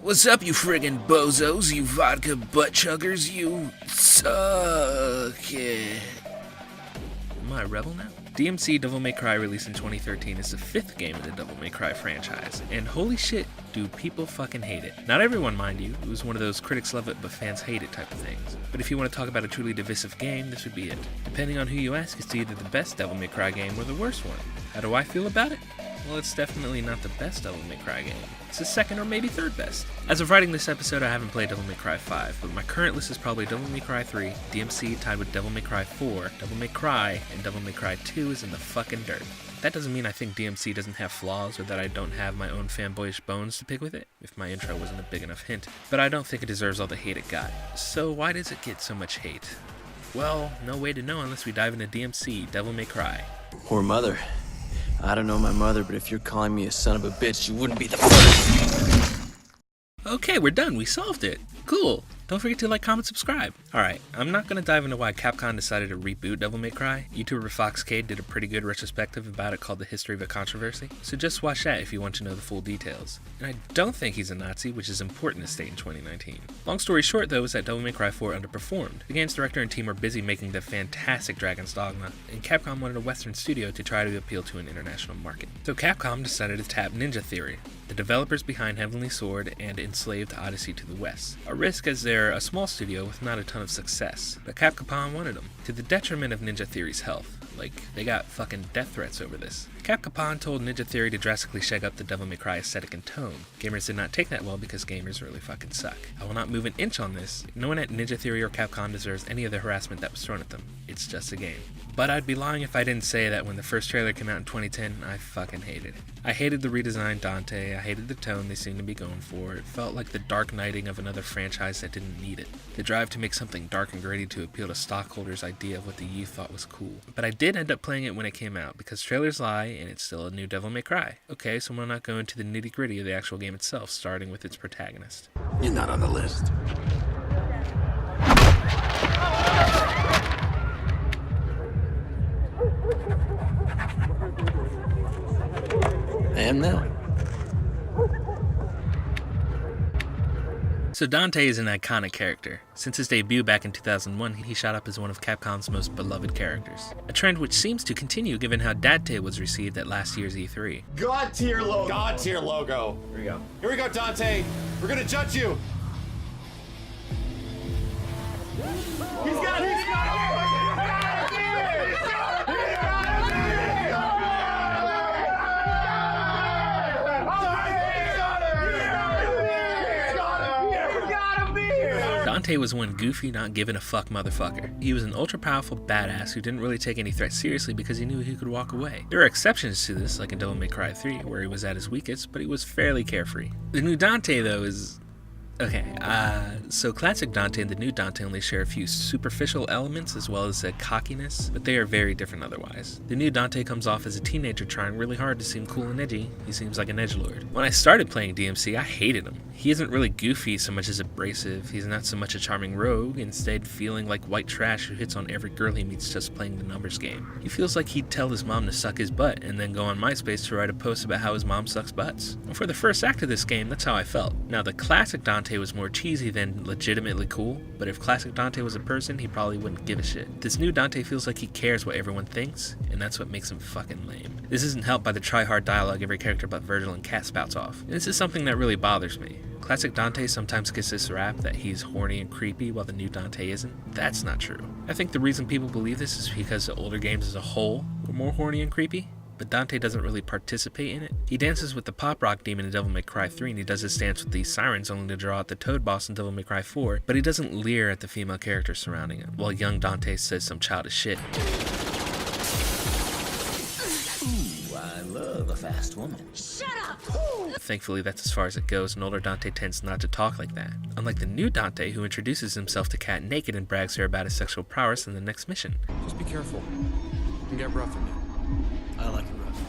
What's up, you friggin' bozos, you vodka butt chuggers, you suck it. Am I a rebel now? DmC Devil May Cry, released in 2013, is the 5th game in the Devil May Cry franchise, and holy shit, do people fucking hate it. Not everyone, mind you. It was one of those critics love it but fans hate it type of things. But if you want to talk about a truly divisive game, this would be it. Depending on who you ask, it's either the best Devil May Cry game or the worst one. How do I feel about it? Well, it's definitely not the best Devil May Cry game. It's the second or maybe third best. As of writing this episode, I haven't played Devil May Cry 5, but my current list is probably Devil May Cry 3, DmC tied with Devil May Cry 4, Devil May Cry, and Devil May Cry 2 is in the fucking dirt. That doesn't mean I think DmC doesn't have flaws or that I don't have my own fanboyish bones to pick with it, if my intro wasn't a big enough hint, but I don't think it deserves all the hate it got. So why does it get so much hate? Well, no way to know unless we dive into DmC Devil May Cry. Poor mother. I don't know my mother, but if you're calling me a son of a bitch, you wouldn't be the first. Okay, we're done. We solved it. Cool. Don't forget to like, comment, subscribe. Alright, I'm not going to dive into why Capcom decided to reboot Devil May Cry. YouTuber Foxcade did a pretty good retrospective about it called The History of a Controversy, so just watch that if you want to know the full details. And I don't think he's a Nazi, which is important to state in 2019. Long story short though is that Devil May Cry 4 underperformed. The game's director and team were busy making the fantastic Dragon's Dogma, and Capcom wanted a Western studio to try to appeal to an international market. So Capcom decided to tap Ninja Theory, the developers behind Heavenly Sword and Enslaved Odyssey to the West. A risk as they're a small studio with not a ton of success, but Capcom wanted them, to the detriment of Ninja Theory's health. Like, they got fucking death threats over this. Capcom told Ninja Theory to drastically shake up the Devil May Cry aesthetic and tone. Gamers did not take that well because gamers really fucking suck. I will not move an inch on this. No one at Ninja Theory or Capcom deserves any of the harassment that was thrown at them. It's just a game. But I'd be lying if I didn't say that when the first trailer came out in 2010, I fucking hated it. I hated the redesigned Dante, I hated the tone they seemed to be going for. It felt like the dark knighting of another franchise that didn't need it. The drive to make something dark and gritty to appeal to stockholders' idea of what the youth thought was cool. But I did end up playing it when it came out, because trailers lie and it's still a new Devil May Cry. Okay, so we'll not go into the nitty gritty of the actual game itself, starting with its protagonist. You're not on the list. I am now. So Dante is an iconic character. Since his debut back in 2001, he shot up as one of Capcom's most beloved characters. A trend which seems to continue given how Dante was received at last year's E3. God tier logo. God tier logo. Here we go. Here we go, Dante. We're gonna judge you. He's got it. Dante was one goofy, not giving a fuck motherfucker. He was an ultra-powerful badass who didn't really take any threat seriously because he knew he could walk away. There are exceptions to this, like in Devil May Cry 3, where he was at his weakest, but he was fairly carefree. The new Dante, though, is... Okay, so classic Dante and the new Dante only share a few superficial elements as well as a cockiness, but they are very different otherwise. The new Dante comes off as a teenager trying really hard to seem cool and edgy. He seems like an edgelord. When I started playing DmC, I hated him. He isn't really goofy so much as abrasive. He's not so much a charming rogue, instead feeling like white trash who hits on every girl he meets just playing the numbers game. He feels like he'd tell his mom to suck his butt and then go on MySpace to write a post about how his mom sucks butts. And for the first act of this game, that's how I felt. Now the classic Dante was more cheesy than legitimately cool, but if classic Dante was a person, he probably wouldn't give a shit. This new Dante feels like he cares what everyone thinks, and that's what makes him fucking lame. This isn't helped by the try-hard dialogue every character but Virgil and Cat spouts off, and this is something that really bothers me. Classic Dante sometimes gets this rap that he's horny and creepy while the new Dante isn't. That's not true. I think the reason people believe this is because the older games as a whole were more horny and creepy, but Dante doesn't really participate in it. He dances with the pop rock demon in Devil May Cry 3, and he does his dance with the sirens only to draw out the Toad boss in Devil May Cry 4, but he doesn't leer at the female characters surrounding him, while young Dante says some childish shit. Ooh, I love a fast woman. Shut up! Thankfully, that's as far as it goes, and older Dante tends not to talk like that. Unlike the new Dante, who introduces himself to Cat naked and brags to her about his sexual prowess in the next mission. Just be careful. You can get rough in it. I like it rough.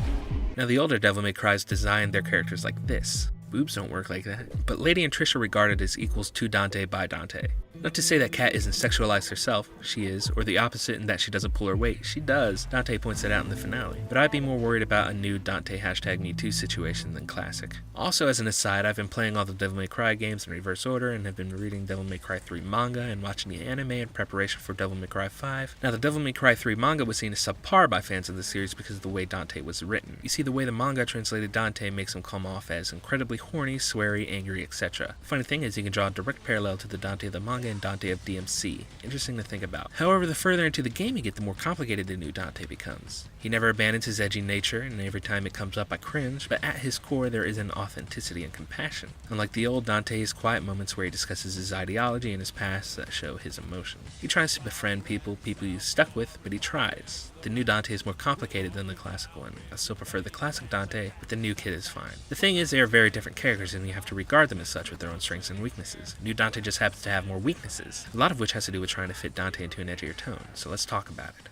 Now, the older Devil May Cry's designed their characters like this. Boobs don't work like that. But Lady and Trisha regarded as equals to Dante by Dante. Not to say that Kat isn't sexualized herself, she is, or the opposite in that she doesn't pull her weight, she does. Dante points that out in the finale. But I'd be more worried about a new Dante #MeToo situation than classic. Also, as an aside, I've been playing all the Devil May Cry games in reverse order and have been reading Devil May Cry 3 manga and watching the anime in preparation for Devil May Cry 5. Now, the Devil May Cry 3 manga was seen as subpar by fans of the series because of the way Dante was written. You see, the way the manga translated Dante makes him come off as incredibly horny, sweary, angry, etc. Funny thing is, you can draw a direct parallel to the Dante of the manga and Dante of DmC. Interesting to think about. However, the further into the game you get, the more complicated the new Dante becomes. He never abandons his edgy nature, and every time it comes up I cringe, but at his core there is an authenticity and compassion. Unlike the old Dante, his quiet moments where he discusses his ideology and his past that show his emotion. He tries to befriend people he's stuck with, but he tries. The new Dante is more complicated than the classic one. I still prefer the classic Dante, but the new kid is fine. The thing is, they are very different characters and you have to regard them as such with their own strengths and weaknesses. New Dante just happens to have more weaknesses, a lot of which has to do with trying to fit Dante into an edgier tone, so let's talk about it.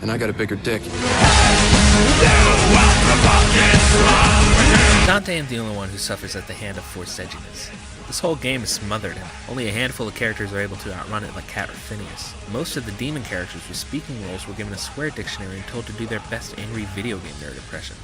And I got a bigger dick. Dante is the only one who suffers at the hand of forced edginess. This whole game has smothered him. Only a handful of characters are able to outrun it like Kat or Phineas. Most of the demon characters with speaking roles were given a swear dictionary and told to do their best angry video game nerd impression.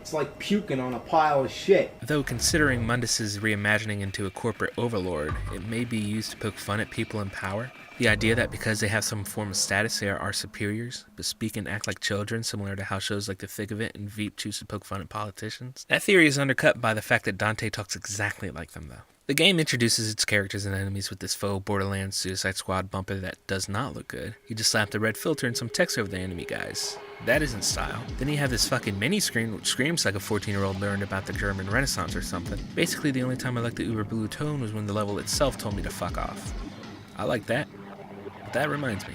It's like puking on a pile of shit. Though considering Mundus's reimagining into a corporate overlord, it may be used to poke fun at people in power. The idea that because they have some form of status they are our superiors, but speak and act like children, similar to how shows like The Thick of It and Veep choose to poke fun at politicians. That theory is undercut by the fact that Dante talks exactly like them though. The game introduces its characters and enemies with this faux Borderlands Suicide Squad bumper that does not look good. You just slap the red filter and some text over the enemy guys. That isn't style. Then you have this fucking mini-screen which screams like a 14-year-old learned about the German Renaissance or something. Basically, the only time I liked the uber blue tone was when the level itself told me to fuck off. I like that. But that reminds me.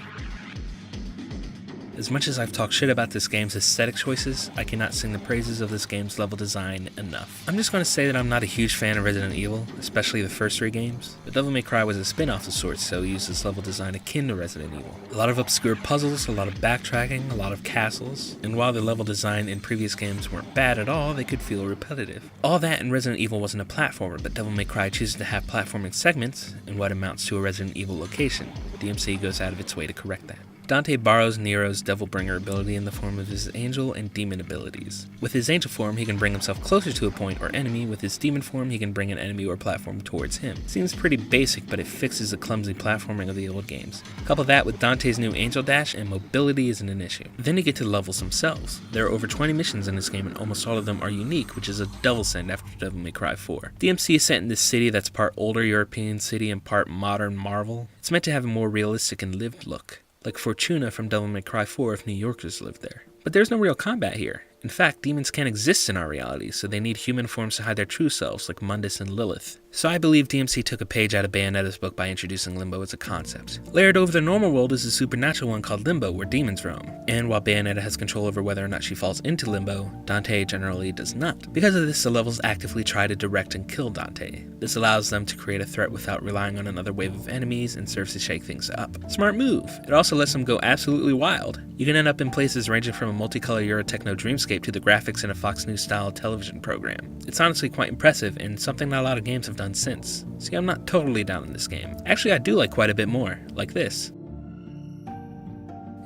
As much as I've talked shit about this game's aesthetic choices, I cannot sing the praises of this game's level design enough. I'm just going to say that I'm not a huge fan of Resident Evil, especially the first 3 games. But Devil May Cry was a spin-off of sorts, so it uses level design akin to Resident Evil. A lot of obscure puzzles, a lot of backtracking, a lot of castles, and while the level design in previous games weren't bad at all, they could feel repetitive. All that in Resident Evil wasn't a platformer, but Devil May Cry chooses to have platforming segments in what amounts to a Resident Evil location. DmC goes out of its way to correct that. Dante borrows Nero's Devilbringer ability in the form of his angel and demon abilities. With his angel form, he can bring himself closer to a point or enemy. With his demon form, he can bring an enemy or platform towards him. Seems pretty basic, but it fixes the clumsy platforming of the old games. Couple that with Dante's new angel dash, and mobility isn't an issue. Then you get to the levels themselves. There are over 20 missions in this game, and almost all of them are unique, which is a double send after Devil May Cry 4. DmC is set in this city that's part older European city and part modern Marvel. It's meant to have a more realistic and lived look, like Fortuna from Devil May Cry 4 if New Yorkers lived there. But there's no real combat here. In fact, demons can't exist in our reality, so they need human forms to hide their true selves, like Mundus and Lilith. So I believe DmC took a page out of Bayonetta's book by introducing Limbo as a concept. Layered over the normal world is a supernatural one called Limbo, where demons roam. And while Bayonetta has control over whether or not she falls into Limbo, Dante generally does not. Because of this, the levels actively try to direct and kill Dante. This allows them to create a threat without relying on another wave of enemies and serves to shake things up. Smart move! It also lets them go absolutely wild. You can end up in places ranging from a multicolor Eurotechno dreamscape to the graphics in a Fox News style television program. It's honestly quite impressive and something that a lot of games have done since. See, I'm not totally down in this game. Actually, I do like quite a bit more, like this.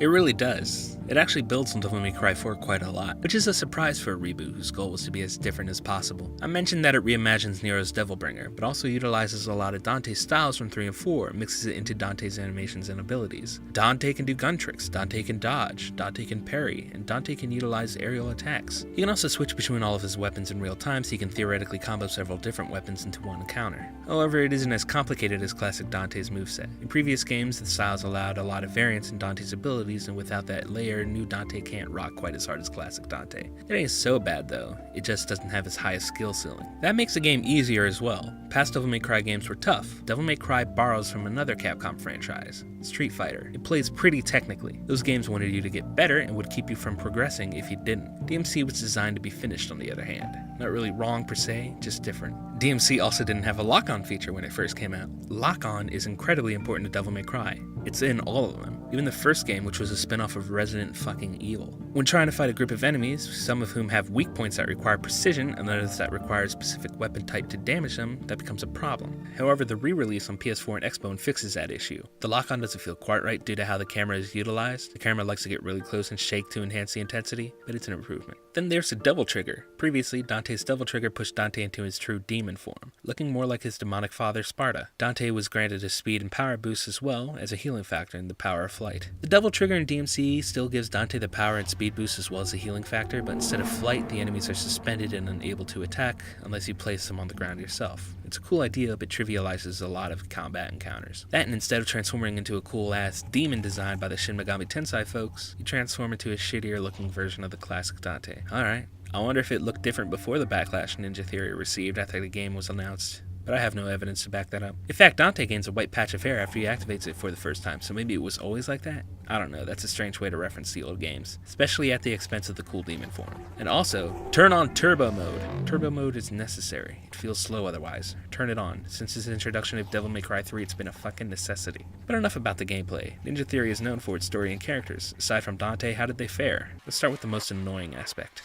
It really does. It actually builds on Devil May Cry 4 quite a lot, which is a surprise for a reboot whose goal was to be as different as possible. I mentioned that it reimagines Nero's Devilbringer, but also utilizes a lot of Dante's styles from 3 and 4, mixes it into Dante's animations and abilities. Dante can do gun tricks, Dante can dodge, Dante can parry, and Dante can utilize aerial attacks. He can also switch between all of his weapons in real time, so he can theoretically combo several different weapons into one encounter. However, it isn't as complicated as classic Dante's moveset. In previous games, the styles allowed a lot of variance in Dante's abilities, and without that layered player knew Dante can't rock quite as hard as classic Dante. It ain't so bad though, it just doesn't have as high a skill ceiling. That makes the game easier as well. Past Devil May Cry games were tough. Devil May Cry borrows from another Capcom franchise, Street Fighter. It plays pretty technically. Those games wanted you to get better and would keep you from progressing if you didn't. DmC was designed to be finished on the other hand. Not really wrong per se, just different. DmC also didn't have a lock-on feature when it first came out. Lock-on is incredibly important to Devil May Cry. It's in all of them, even the first game, which was a spin-off of Resident fucking Evil. When trying to fight a group of enemies, some of whom have weak points that require precision and others that require a specific weapon type to damage them, that becomes a problem. However, the re-release on PS4 and Xbone fixes that issue. The lock-on doesn't feel quite right due to how the camera is utilized. The camera likes to get really close and shake to enhance the intensity, but it's an improvement. Then there's the Devil Trigger. Previously, Dante's Devil Trigger pushed Dante into his true demon form, looking more like his demonic father Sparta. Dante was granted a speed and power boost as well as a healing factor in the power of flight. The Devil Trigger in DmC still gives Dante the power and speed boost as well as the healing factor, but instead of flight, the enemies are suspended and unable to attack unless you place them on the ground yourself. It's a cool idea, but trivializes a lot of combat encounters. That, and instead of transforming into a cool-ass demon designed by the Shin Megami Tensei folks, you transform into a shittier-looking version of the classic Dante. Alright. I wonder if it looked different before the backlash Ninja Theory received after the game was announced, but I have no evidence to back that up. In fact, Dante gains a white patch of hair after he activates it for the first time, so maybe it was always like that? I don't know, that's a strange way to reference the old games, especially at the expense of the cool demon form. And also, turn on Turbo Mode. Turbo Mode is necessary. It feels slow otherwise. Turn it on. Since its introduction of Devil May Cry 3, it's been a fucking necessity. But enough about the gameplay. Ninja Theory is known for its story and characters. Aside from Dante, how did they fare? Let's start with the most annoying aspect.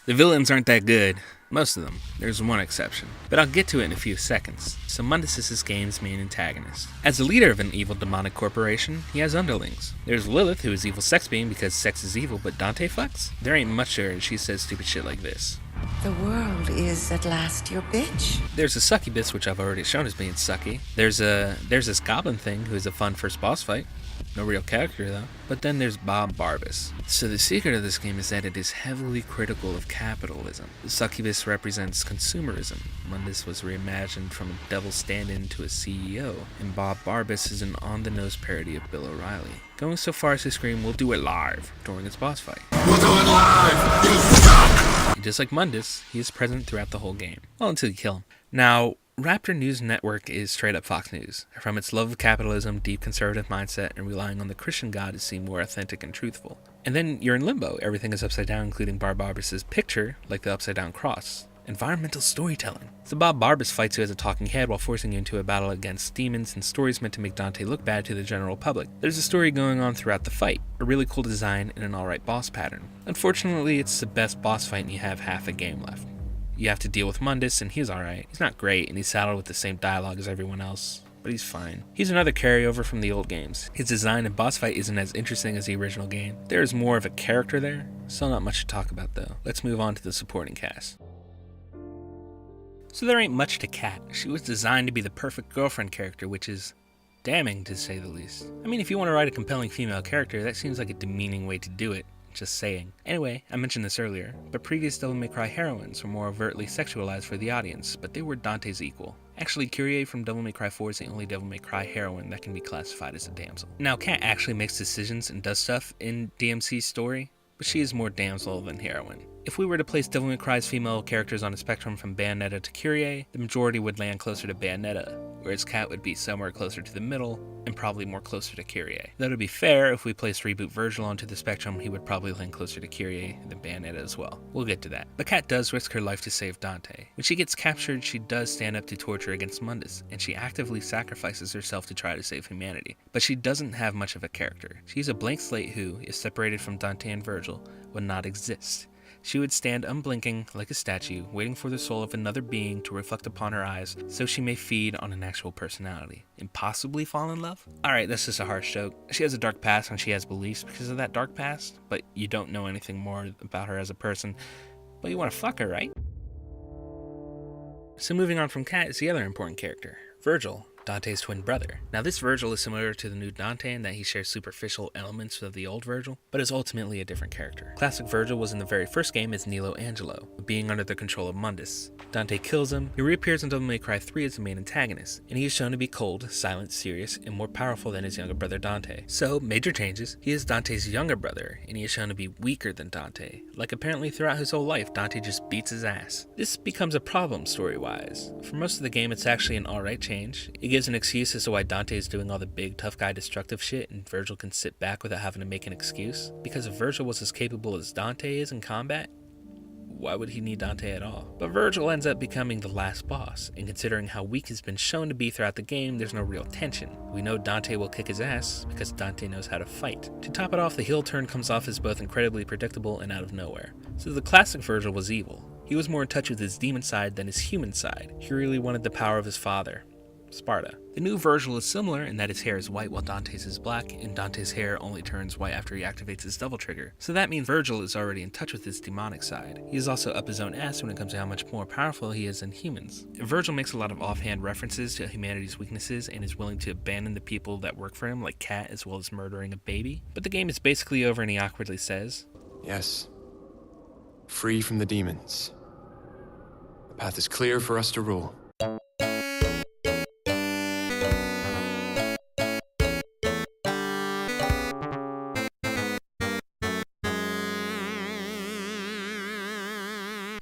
The villains aren't that good. Most of them. There's one exception. But I'll get to it in a few seconds. So Mundus is this game's main antagonist. As the leader of an evil demonic corporation, he has underlings. There's Lilith, who is evil sex being because sex is evil, but Dante fucks? There ain't much to her and she says stupid shit like this. The world is at last your bitch. There's a succubus, which I've already shown as being sucky. There's this goblin thing, who is a fun first boss fight. No real character though. But then there's Bob Barbas. So the secret of this game is that it is heavily critical of capitalism. The succubus represents consumerism. Mundus was reimagined from a devil stand-in to a CEO. And Bob Barbas is an on-the-nose parody of Bill O'Reilly, going so far as to scream, "We'll do it live," during its boss fight. "We'll do it live! You suck!" And just like Mundus, he is present throughout the whole game. Well, until you kill him. Now, Raptor News Network is straight up Fox News. From its love of capitalism, deep conservative mindset, and relying on the Christian God to seem more authentic and truthful. And then you're in limbo. Everything is upside down, including Bob Barbas' picture, like the upside down cross. Environmental storytelling. So Bob Barbas fights you as a talking head while forcing you into a battle against demons and stories meant to make Dante look bad to the general public. There's a story going on throughout the fight, a really cool design, and an alright boss pattern. Unfortunately, it's the best boss fight and you have half a game left. You have to deal with Mundus, and he's alright. He's not great, and he's saddled with the same dialogue as everyone else, but he's fine. He's another carryover from the old games. His design and boss fight isn't as interesting as the original game. There is more of a character there, still not much to talk about though. Let's move on to the supporting cast. So there ain't much to Kat. She was designed to be the perfect girlfriend character, which is damning to say the least. I mean, if you want to write a compelling female character, that seems like a demeaning way to do it. Just saying. Anyway, I mentioned this earlier, but previous Devil May Cry heroines were more overtly sexualized for the audience, but they were Dante's equal. Actually, Kyrie from Devil May Cry 4 is the only Devil May Cry heroine that can be classified as a damsel. Now, Kat actually makes decisions and does stuff in DmC's story, but she is more damsel than heroine. If we were to place Devil May Cry's female characters on a spectrum from Bayonetta to Kyrie, the majority would land closer to Bayonetta, whereas Kat would be somewhere closer to the middle, and probably more closer to Kyrie. Though to be fair, if we placed Reboot Virgil onto the spectrum, he would probably land closer to Kyrie than Bayonetta as well. We'll get to that. But Kat does risk her life to save Dante. When she gets captured, she does stand up to torture against Mundus, and she actively sacrifices herself to try to save humanity. But she doesn't have much of a character. She's a blank slate who, if separated from Dante and Virgil, would not exist. She would stand unblinking like a statue, waiting for the soul of another being to reflect upon her eyes so she may feed on an actual personality and possibly fall in love? Alright, that's just a harsh joke. She has a dark past and she has beliefs because of that dark past, but you don't know anything more about her as a person, but you want to fuck her, right? So moving on from Kat is the other important character, Virgil. Dante's twin brother. Now this Virgil is similar to the new Dante in that he shares superficial elements of the old Virgil, but is ultimately a different character. Classic Virgil was in the very first game as Nilo Angelo, being under the control of Mundus. Dante kills him, he reappears in Devil May Cry 3 as the main antagonist, and he is shown to be cold, silent, serious, and more powerful than his younger brother Dante. So, major changes, he is Dante's younger brother, and he is shown to be weaker than Dante. Like apparently throughout his whole life, Dante just beats his ass. This becomes a problem story-wise. For most of the game, it's actually an alright change. It gives an excuse as to why Dante is doing all the big tough guy destructive shit and Virgil can sit back without having to make an excuse. Because if Virgil was as capable as Dante is in combat, why would he need Dante at all? But Virgil ends up becoming the last boss, and considering how weak he's been shown to be throughout the game, there's no real tension. We know Dante will kick his ass because Dante knows how to fight. To top it off, the heel turn comes off as both incredibly predictable and out of nowhere. So the classic Virgil was evil. He was more in touch with his demon side than his human side. He really wanted the power of his father, Sparta. The new Virgil is similar in that his hair is white while Dante's is black, and Dante's hair only turns white after he activates his double trigger. So that means Virgil is already in touch with his demonic side. He is also up his own ass when it comes to how much more powerful he is than humans. Virgil makes a lot of offhand references to humanity's weaknesses and is willing to abandon the people that work for him, like Kat, as well as murdering a baby. But the game is basically over and he awkwardly says, "Yes. Free from the demons. The path is clear for us to rule."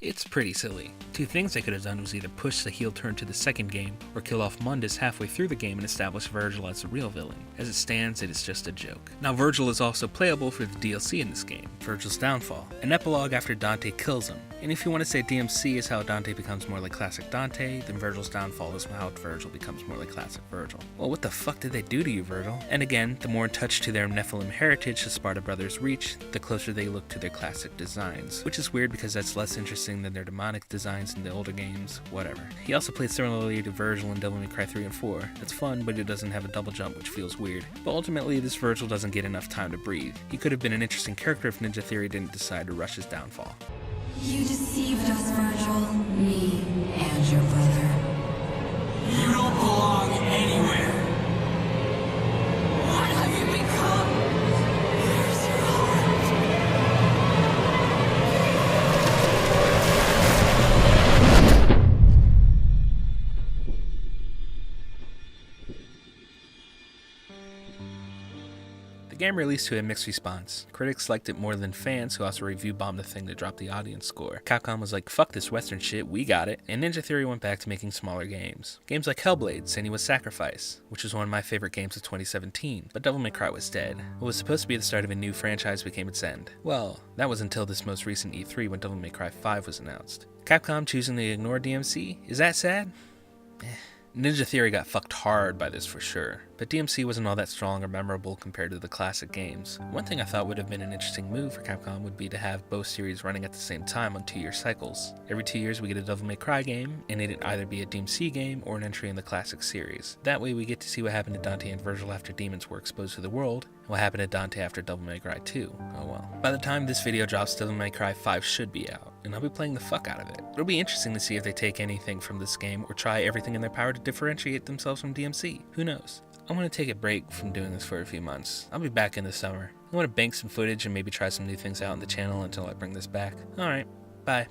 It's pretty silly. Two things they could have done was either push the heel turn to the second game, or kill off Mundus halfway through the game and establish Virgil as the real villain. As it stands, it is just a joke. Now Virgil is also playable for the DLC in this game, Virgil's Downfall, an epilogue after Dante kills him. And if you want to say DmC is how Dante becomes more like classic Dante, then Virgil's Downfall is how Virgil becomes more like classic Virgil. Well, what the fuck did they do to you, Virgil? And again, the more in touch to their Nephilim heritage the Sparta brothers reach, the closer they look to their classic designs. Which is weird because that's less interesting than their demonic designs in the older games, whatever. He also played similarly to Virgil in Devil May Cry 3 and 4. That's fun, but it doesn't have a double jump, which feels weird. But ultimately, this Virgil doesn't get enough time to breathe. He could have been an interesting character if Ninja Theory didn't decide to rush his downfall. You deceived us, Virgil. Me and your brother. You don't belong anywhere. What have you become? Where's your heart? The game released to a mixed response. Critics liked it more than fans, who also review bombed the thing to drop the audience score. Capcom was like, fuck this Western shit, we got it. And Ninja Theory went back to making smaller games. Games like Hellblade, Senua's Sacrifice, which was one of my favorite games of 2017. But Devil May Cry was dead. What was supposed to be the start of a new franchise became its end. Well, that was until this most recent E3 when Devil May Cry 5 was announced. Capcom choosing to ignore DmC? Is that sad? Ninja Theory got fucked hard by this for sure, but DmC wasn't all that strong or memorable compared to the classic games. One thing I thought would have been an interesting move for Capcom would be to have both series running at the same time on 2-year cycles. Every 2 years we get a Devil May Cry game, and it'd either be a DmC game or an entry in the classic series. That way we get to see what happened to Dante and Virgil after demons were exposed to the world, and what happened to Dante after Devil May Cry 2. Oh well. By the time this video drops, Devil May Cry 5 should be out, and I'll be playing the fuck out of it. It'll be interesting to see if they take anything from this game or try everything in their power to differentiate themselves from DmC. Who knows? I'm going to take a break from doing this for a few months. I'll be back in the summer. I want to bank some footage and maybe try some new things out on the channel until I bring this back. Alright, bye.